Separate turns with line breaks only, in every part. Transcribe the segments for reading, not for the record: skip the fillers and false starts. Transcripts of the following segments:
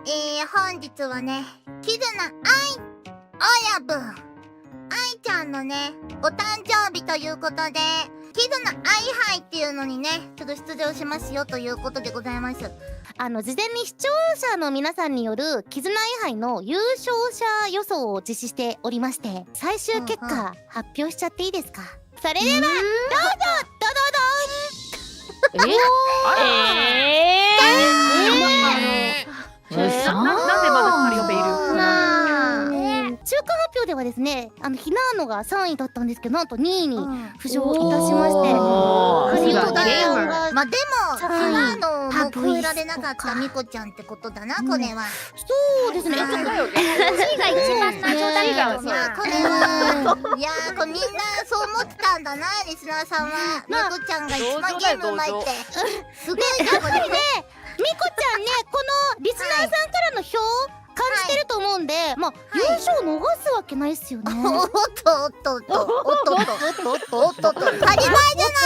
本日はね、キズナ親分愛ちゃんのね、お誕生日ということで、キズナ愛杯っていうのにね、ちょっと出場しますよということでございます。
事前に視聴者の皆さんによるキズナ愛杯の優勝者予想を実施しておりまして、最終結果発表しちゃっていいですか？それではどうぞ、ドドドーン。
なんでまだカリオペいる？
中間発表ではですね、ひなーのが3位だったんですけど、なんと2位に浮上いたしまして、
カリオだ
ゲーム
よ。まあでも、ひなのも超えられなかったミコちゃんってことだな、これは。
そうですね。
だよね。
1位が一番謎だよ。
いや、これは、いやー、これみんなそう思ってたんだな、リスナーさんは。ミコちゃんが一番ゲームうまいって。すごいね、これね。
ミコちゃんね、このリスナーさんからの票感じてると思うんで、まあ優勝逃すわけないっすよね。
おっとおっとおっとおっとおっとおっとおっと、当たり前じゃな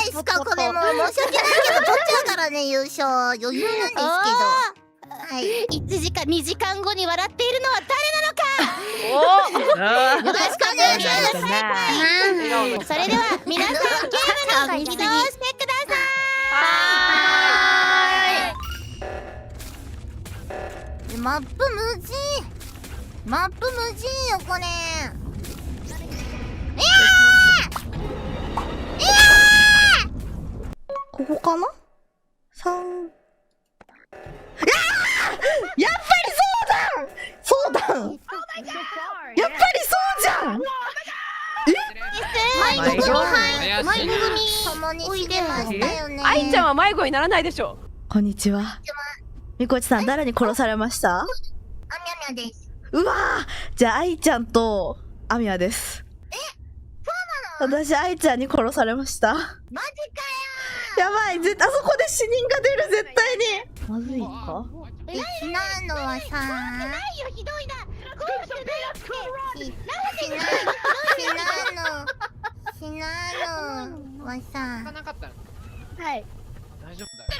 いですか、これもう申し訳ないけど取っちゃうからね、優勝余裕なんですけど。はい。
1時間2時間後に笑っているのは誰なのか。
よろしくお願いします。
それでは皆さんゲームに起動してください。
マップ無人、マップ無人よこれ。
ここかな？やっぱりそうだ！やっぱりそうじゃん！
迷子組共にしてましたよね。
愛ちゃんは迷子にならないでしょ。
こんにちは。みこちさん、誰に殺されました？
あみゃみゃです。
うわー、じゃあ愛ちゃんとアミヤです。そうなの？私愛ちゃんに殺されました。
マジか
やばい、あそこで死人が出る、絶対に。まずいか？
ひなのはさ、
ないよ、ひどいな。
ひなのはさ、
なかったの？
はい。
大丈夫だよ。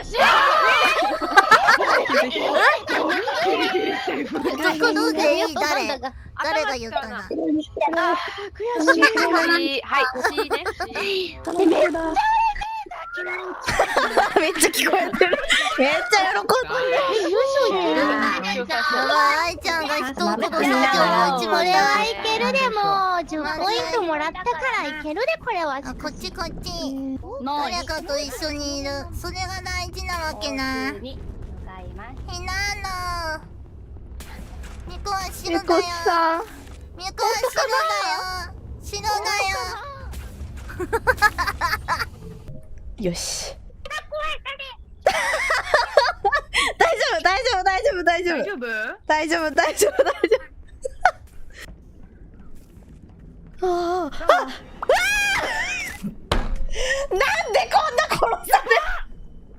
誰が言ったの？
悔しい。はい。
めっちゃ聞こえてる。めっちゃ喜んでる。
愛ちゃんが人を殺すって思う一
これはいけるでも10ポイントもらったからいけるで、これは。
こっちこっち。誰かと一緒にいる。それが大事なわけな。ひなの。ミコは白だよ。ミコは白だよ。白だよ。
よし。大丈夫。ああ。なんでこんな殺される？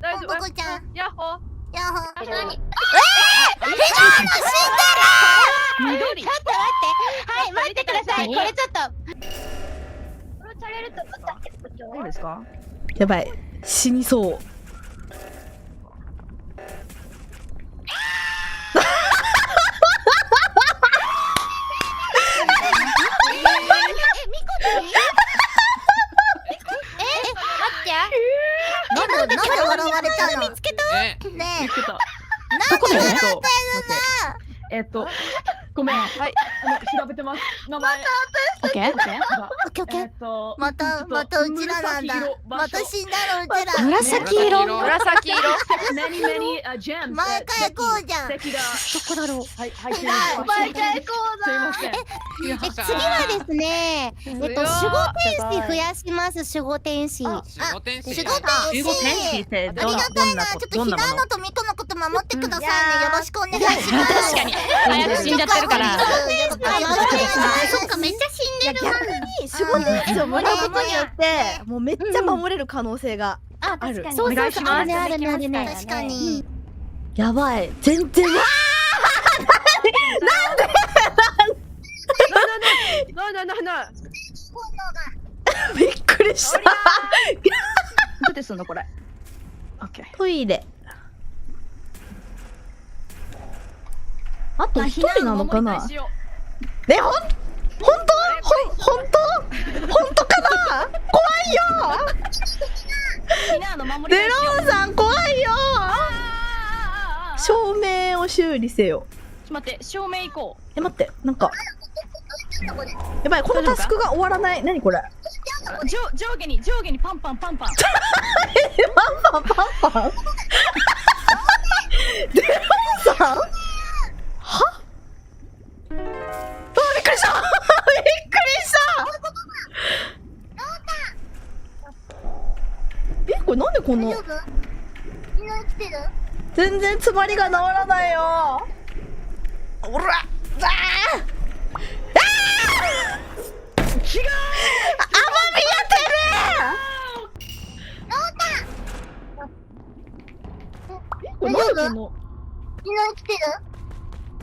大丈夫。
ポコちゃん。
ヤッホー。
ヤッホー。
ひなの死んでる。
緑。
ちょっと待って。はい、待ってください。これちょっと。殺されると思ったってこと？
何ですか？
やばい、死にそう。
なんで笑われたの？
見つけた？
ねえ。なんで笑ってるの？
ごめん、はい、調べてます。名前。
オッケー。
またうちらなんだ。また死んだのうちら。
紫色。
毎回こうじゃん。
どこだろう。
はい、
毎回こうだ。
次はですね、守護天使増やします。守護天使。
守護天使。ありがたいな。ちょっとひなのとミコのこと守ってくださいね。よろしくお願いします。
確かに。早く死んじゃってるから。
そっか、めっちゃ死んでる。
逆に守護天使を守ることによってもうめっちゃ守れる可能性がある。
そう
お願いします。
あるね。
確かに。
やばい、全然。なんびっくりした。
どうやってすんのこれ？オッケー。
トイレ。と一人なのかな。ね、ほんとかな。怖いよ。デローさん怖いよ。照明を修理せよ。
待って、照明行こう。
待って、なんかやばい、このタスクが終わらない。何これ。
上下にパンパンパンパン。
パンパンデローさんはびっくりしたびっくりしたこれなんでこの
大丈夫？みんな生きてる？
全然詰まりが治らないよ。おら違う甘みが出る。
これなんでこの
みんな生きてる？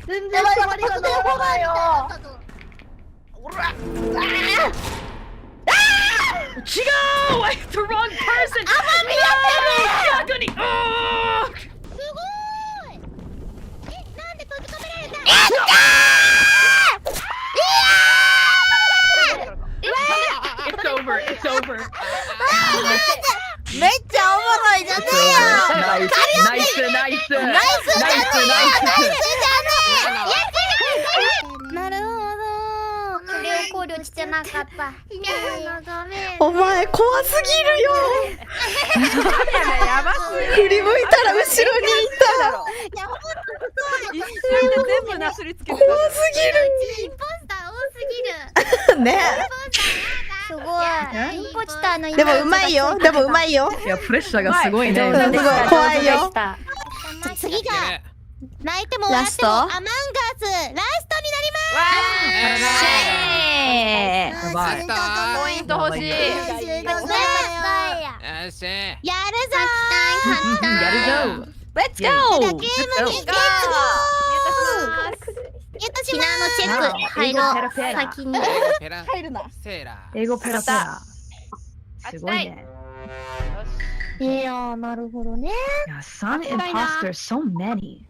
全然詰まりが治らないよ。おら
違う Like the wrong person
甘みが出る。
逆に
なんで閉じ込められた
It's over It's over
めっちゃおもろいじゃねえよ。
ナイスナイスナイスナイスナイ
なるほど。
それを考慮してなかった。
お前怖すぎるよ。
やばす
振り向いたら後ろにい
ぎる。一瞬で全部なすりつけて
た。怖す
インポスター多すぎる。
ぎる。ね。
すごい。インポスターのイメージ
でもうまいよ。でもうまいよ。
いやプレッシャーがすごいね
すごい怖いよ。
次が泣いても笑ってもアマンガースラストになります。
やばい
ポイント欲しい。
やるぞ
やるぞ
レッツゴ
ー。
ー。
ゲームにレッツゴー。
ひなのチェック入ろう。先に。
入るな。
英語ペラペラすごいね
いやなるほどね。
いや Sun Imposter so many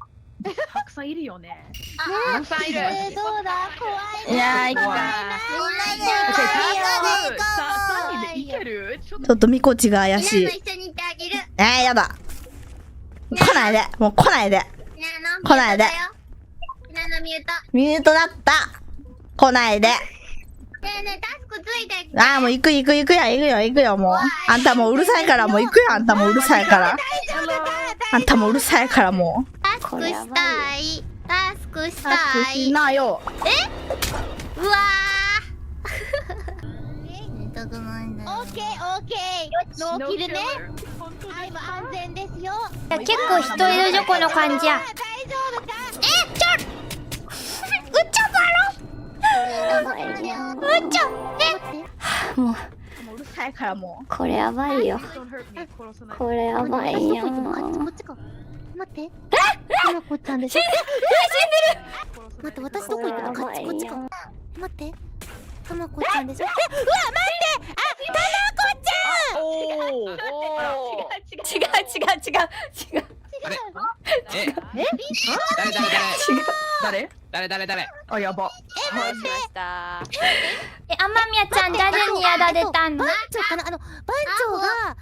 たくさんいるよね
たくさんいる。
どうだ怖い。
いやー、
みんなで
3人でいけるちょっ
ちょっとみこちが怪しい。
一緒にいてあげる。
やだ。来ないで。もう来ないで。来ないで。
ひなのミュート。
ミュートだった。来ないで。
ねえねえ、タスクついてきて。
もう行くよ、もう。あんたもううるさいからもう行くよ、あんたもうるさいから。あんたもうるさいからもう。
タスクしたい。タスクしたい。
なよ。
うわ
オッケーノーキルね。はい安全ですよ。
結構人いるじゃこの感じや。
大丈夫か。
うっちゃだろ。うっちゃ。もう
うるさいからも
これやばいよ。これやばいよ。
こっちか。待って。たまこちゃんでしょ。待って私どこ行くの？こっちか。待って。たまこちゃんでしょ。うわ待って。たまこちゃん。
おお。
誰あやば
はいしました。
アマミヤちゃん誰にやられたの？
番長かな番長が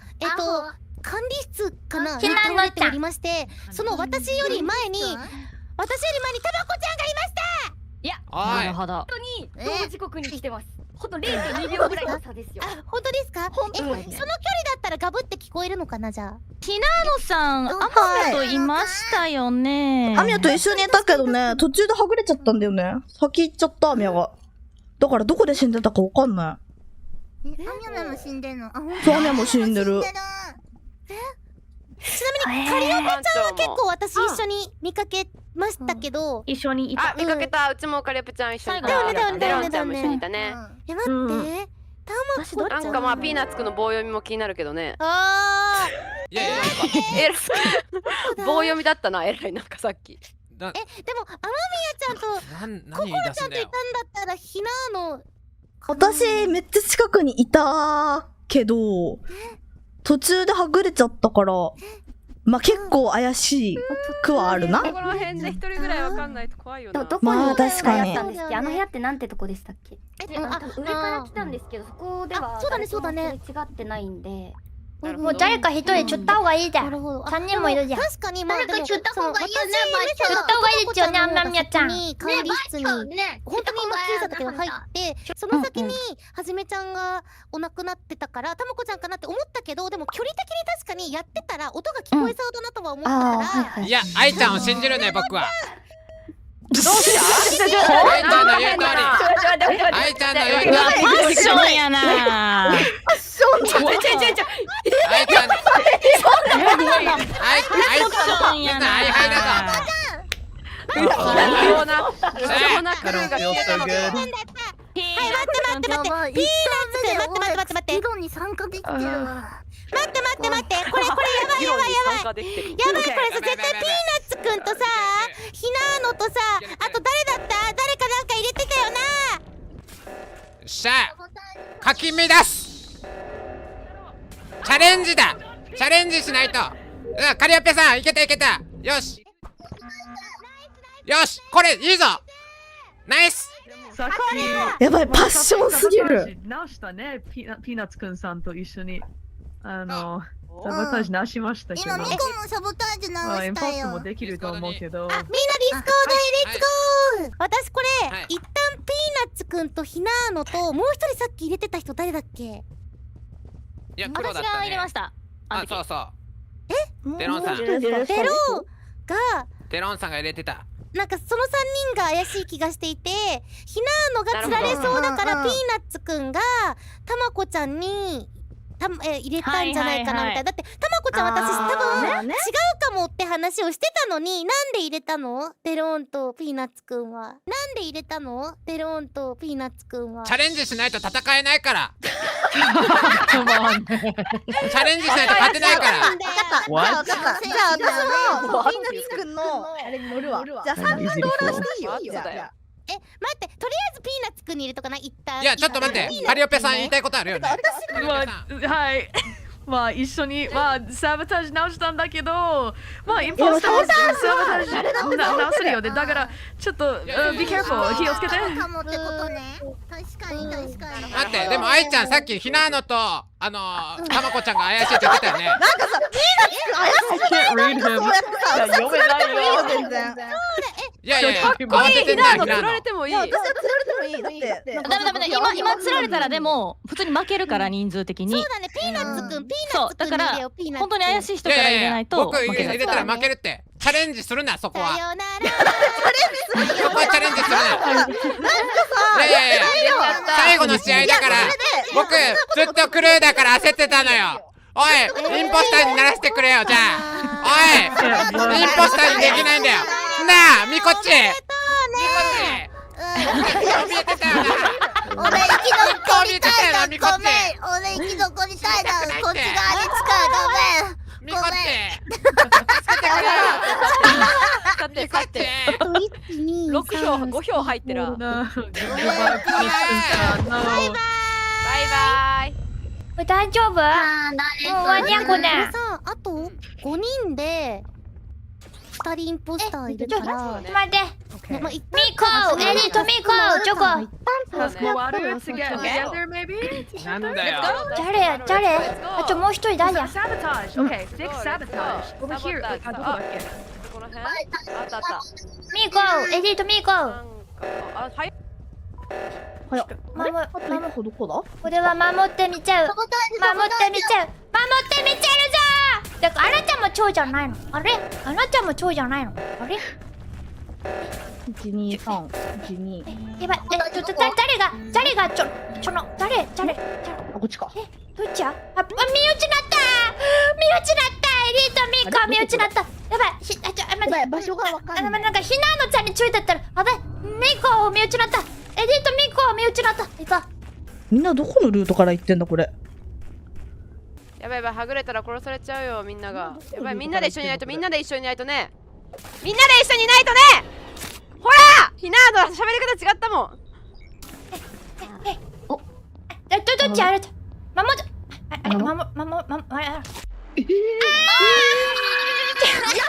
管理室かな
ひなのちゃん
に倒れておりましてその私より前にたまこちゃんがいました
なるほど。
同
時刻に来てます。ほんと 0.2 秒ぐらいの差ですよ。
本当ですかその距離だったらガブって聞こえるのかなじゃあ
ひなのさん、アマミといましたよね。
アミヤと一緒にいたけどね、途中ではぐれちゃったんだよね。先行っちゃった、アミヤが。だからどこで死んでたかわかんな
アミヤも死んでんの？あ、ほん
い。そう、アミヤも死んでる。
ちなみにカリオコちゃんは結構私一緒に見かけましたけど
一緒にいた
あ、見かけた。うちもカリオプちゃん一緒にいた。
だよねだよね
デロンちゃんも一緒にいたね。
待ってたまこちゃん
なんかまあピーナッツくんの棒読みも気になるけどね。
いやいやなんか
えら棒読みだったな、えらいなんかさっき。
でもアマミヤちゃんと
何言い出
ちゃんといたんだ
すんだよ
ったらひなの
私、めっちゃ近くにいたけど、途中ではぐれちゃったから、まあ結構怪しくはあるな。
ここら辺で一人ぐらいわかんないと怖いよな。
どこに
まあ確かに
あったんですっけ？あの部屋ってなんてとこでしたっけ？上から来たんですけど、そこでは
そうだねそうだね
違ってないんで。
なるほど
もう誰か一人釣った方がいいじゃん。
なるほど。
3人もいるじゃん。
確かに、まあでも、
誰か釣った方がいいよね
その私
釣った方がいいですよね、あんなみやちゃん。
に管理室に、本当に今聞いた時は入って、その先にはじめちゃんがお亡くなってたから、たまこちゃんかなって思ったけど、でも距離的に確かにやってたら音が聞こえそうだなとは思ったから、
いや、愛ちゃんを信じるね、僕は。
どうした
愛ちゃんの言う通り。愛ちゃんの言う通り。
ファッションやな。
愛ちゃん。愛ちゃん。愛はいだぞ。
貴重なクルーが消えたのでは。
はい、待って、ピーナッツくん、待って。
議論に参加できてるわ。
待って、これやばい。やばい、これさ、絶対ピーナッツくんとさ、ひなーのとさ、あと誰だった？誰かなんか入れてたよな。
よっしゃ、かき乱す。チャレンジだ。チャレンジしないと。カリオペさん、いけた。よし。よし、これいいぞ。ナイス。
さっ
やばい、パッションすぎる。
直したね、ピーナッツくんさんと一緒に。サボタージ直しましたけど。
今、ミコもサボタージュ直
インポ
したよ。
ストもできると思うけど。
みんなディスコードへレッツゴー。私これ、
はい
一旦ピーナッツくんとひなーのと、もう一人さっき入れてた人誰だっけ？
いや、黒だ
私が
ったね。
入れました。
あ、そうそう。
デ
デロンさん。
デローが、
デロンさんが入れてた。
なんかその3人が怪しい気がしていて、ひなーのが釣られそうだからピーナッツくんがたまこちゃんに入れたんじゃないかなみたいな。だってたまこちゃん私多分違うかもって話をしてたのに、なんで入れたの？デローンとピーナッツくんは。なんで入れたの？デローンとピーナッツくんは。
チャレンジしないと戦えないから。チャレンジしないと勝てないから。
じゃあ私もピーナッツくんのあれに乗るわ。じゃあ3人ローラーしていいよ。じゃあ
待って、とりあえずピーナッツくんに入れとかな、一旦。
いや、ちょっと待って。カリオペさん言いたいことあるよね。カリオペさん。
はい。まあ一緒にサボタージ直したんだけど、インポスターもサボタージ直するよね。だからちょっとbe careful、気をつけて。
かもってことね。確かに。
待って、でも愛ちゃんさっきひなのとたまこちゃんが怪しいって言ってたよね。
なんかさ、ピーナッツ怪しいなんかそうやってさ、
読めないよ
全然。
いや、慌ててんな、ひなの
釣られ。てもいい。
私は釣られてもいい。だって。
ダメ今釣られたらでも普通に負けるから人数的に。
そうだね、ピーナッツくんに入れよ、ピーナッツくん。
本当に怪しい人から入れないと
僕入れたら負けるって。チャレンジするな、そこは。
さよな
そこはチャレンジするな。いや最後の試合だから、僕ずっとクルーだから焦ってたのよ。おい、インポスターにならせてくれよ、じゃあ。おい、インポスターにできないんだよ。なあ、ミコッチ。見えてたよな。
俺生き残りたいな、ごめん。俺生き残りたいな、こっち側に使う、ごめん。
ミコッチ。助けてくれよ。
勝って6票5票入ってるわ。バイバイ。
これ大丈夫？もう終わりやこれ。
さ、あと5人で2人インポスターいるから、
待って。
まあ、
ミコ、エリートミコ、チョコ。
なんだよ。
誰？あともう一人誰や？
サボタージ。Okay, fix sabotage. Over here. どこだっけ？この辺？あった。
ミコ、エリートミコ。
あ、はい。
どこだ？
これは守ってみちゃう。守ってみちゃるぞー。だからあなたも蝶じゃないの？あれ？あなたも蝶じゃないの？あれ
123、12。
やばい、誰が誰
あ、こっちか。
どっちや？あ、身内なったエリートミコ、身内なった。やばい、待って、
場所がわかんない。
なんかひなのちゃんに注意だったら、やばい、ミコ、身内なった。エリートミコ、身内なった。行こう。
みんなどこのルートから行ってんだこれ。
やばい、はぐれたら殺されちゃうよ、みんなが。やばい、みんなで一緒にいないとね。みんなで一緒にいないとね。ほら、ひなの喋り方違ったもん。
どっちあれ？守っ。
マジか。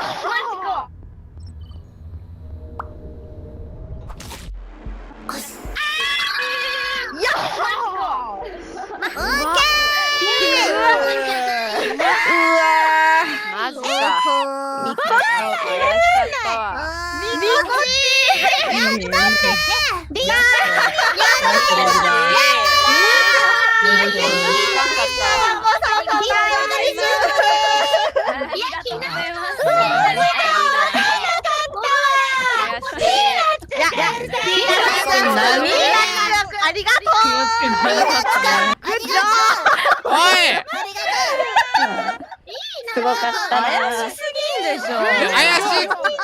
みこ
ありがとう。
おい
すごかったね。
怪しすぎんでしょ。
怪し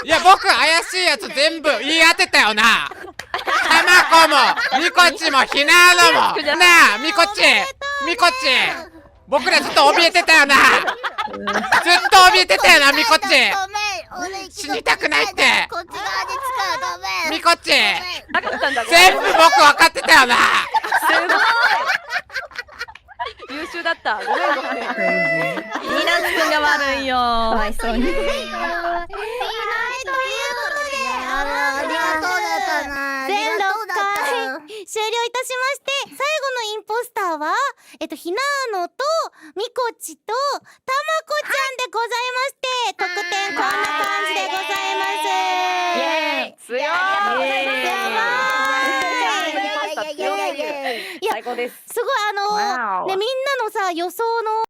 い。いや僕怪しいやつ全部言い当てたよな。たまこもみこっちもひなのもなあみこっち僕らずっと怯えてたよな。ずっと怯えてたよなみこっち。
ごめん、俺
死にたくないって
こっち側に使う、ごめん。
みこっち
なかったんだ。
全部僕分かってたよな。
優秀だった。ごめんごめん。
ミナス君が悪いよ。かわいそうに。
ありがとうだったな。
全6回終了いたしまして最後のインポスターはひなのとみこっちとたまこちゃんでございまして得点こんな感じでございます。
イエーイ。
強い。
いや
最高です。
すごいみんなのさ予想の